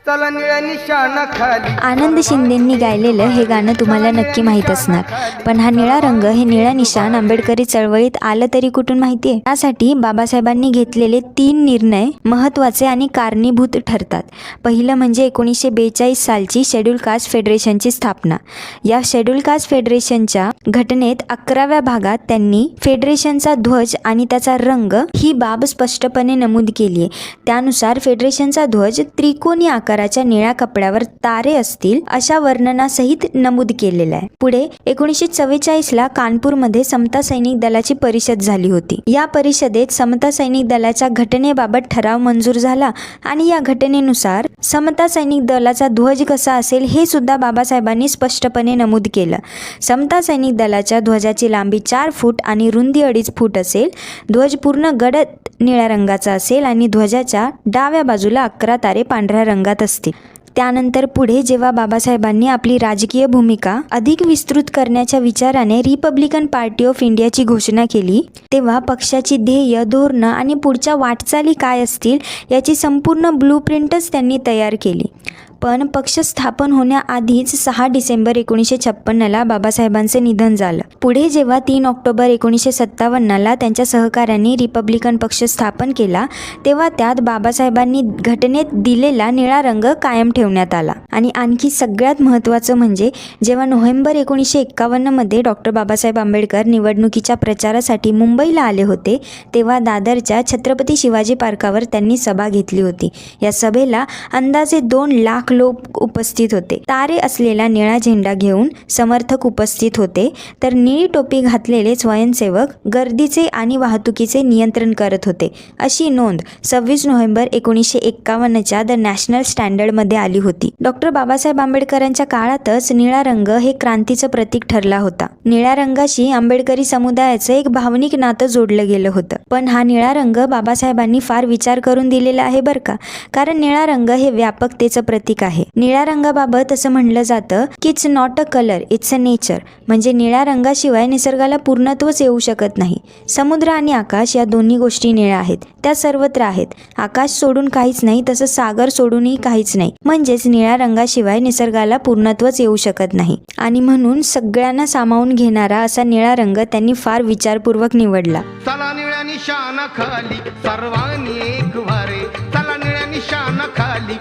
चला निळ्या निशाणा खाली। आनंद शिंदेंनी गायलेलं हे गाणं तुम्हाला नक्की माहीत असणार, पण हा निळा रंग हे निळा निशाण आंबेडकरी चळवळीत आलं तरी कुठून माहिती आहे? त्यासाठी बाबासाहेबांनी घेतलेले 3 निर्णय महत्त्वाचे आणि कारणीभूत ठरतात। पहिलं म्हणजे 1942 सालची शेड्यूल कास्ट फेडरेशनची स्थापना। या शेड्यूल कास्ट फेडरेशनच्या घटनेत 11व्या भागात त्यांनी फेडरेशनचा ध्वज आणि त्याचा रंग ही बाब स्पष्टपणे नमूद केली आहे। त्यानुसार फेडरेशनचा ध्वज त्रिकोणी आकाराच्या निळ्या कपड्यावर तारे असतील अशा वर्णनासहित नमूद केलेला आहे। पुढे 1944 ला कानपूरमध्ये समता सैनिक दलाची परिषद झाली होती। या परिषदेत समता सैनिक दलाच्या घटनेबाबत ठराव मंजूर झाला आणि या घटनेनुसार समता सैनिक दलाचा ध्वज कसा असेल हे सुद्धा बाबासाहेबांनी स्पष्टपणे नमूद केलं। समता सैनिक दलाच्या ध्वजाची लांबी 4 फूट आणि रुंदी 2.5 फूट असेल। ध्वज पूर्ण गडद निळ्या रंगाचा असेल आणि ध्वजाच्या डाव्या बाजूला 11 तारे पांढऱ्या रंगात असतील। त्यानंतर पुढे जेव्हा बाबासाहेबांनी आपली राजकीय भूमिका अधिक विस्तृत करण्याच्या विचाराने रिपब्लिकन पार्टी ऑफ इंडियाची घोषणा केली, तेव्हा पक्षाची ध्येय, धोरणं आणि पुढच्या वाटचाली काय असतील याची संपूर्ण ब्लूप्रिंटच त्यांनी तयार केली। पण पक्ष स्थापन होण्याआधीच 6 डिसेंबर 1956ला बाबासाहेबांचे निधन झालं। पुढे जेव्हा 3 ऑक्टोबर 1957ला त्यांच्या सहकाऱ्यांनी रिपब्लिकन पक्ष स्थापन केला, तेव्हा त्यात बाबासाहेबांनी घटनेत दिलेला निळा रंग कायम ठेवण्यात आला। आणि आणखी सगळ्यात महत्त्वाचं म्हणजे जेव्हा नोव्हेंबर 1951मध्ये डॉक्टर बाबासाहेब आंबेडकर निवडणुकीच्या प्रचारासाठी मुंबईला आले होते, तेव्हा दादरच्या छत्रपती शिवाजी पार्कावर त्यांनी सभा घेतली होती। या सभेला अंदाजे 2 लाख लोक उपस्थित होते। तारे असलेला निळा झेंडा घेऊन समर्थक उपस्थित होते, तर निळी टोपी घातलेले स्वयंसेवक गर्दीचे आणि वाहतुकीचे नियंत्रण करत होते, अशी नोंद 26 नोव्हेंबर 1951च्या द नॅशनल स्टँडर्डमध्ये आली होती। डॉक्टर बाबासाहेब आंबेडकरांच्या काळातच निळा रंग हे क्रांतीचं प्रतीक ठरला होता। निळ्या रंगाशी आंबेडकरी समुदायाचं एक भावनिक नातं जोडलं गेलं होतं। पण हा निळा रंग बाबासाहेबांनी फार विचार करून दिलेला आहे बरं का, कारण निळा रंग हे व्यापकतेचं प्रतीक आहे। निळ्या रंगाबाबत असं म्हणलं जातं की it's not a colour, it's a nature, म्हणजे निळ्या रंगाशिवाय निसर्गाला पूर्णत्वच येऊ शकत नाही। समुद्र आणि आकाश या दोन्ही गोष्टी निळ्या आहेत, त्या सर्वत्र आहेत। आकाश सोडून काहीच नाही, तसं सागर सोडूनही काहीच नाही, म्हणजेच निळ्या रंगाशिवाय निसर्गाला पूर्णत्वच येऊ शकत नाही। आणि म्हणून सगळ्यांना सामावून घेणारा असा निळा रंग त्यांनी फार विचारपूर्वक निवडला। चला निळ्या निशाणा खाली सर्वांनी एक वारे, चला निळ्या निशाणा खाली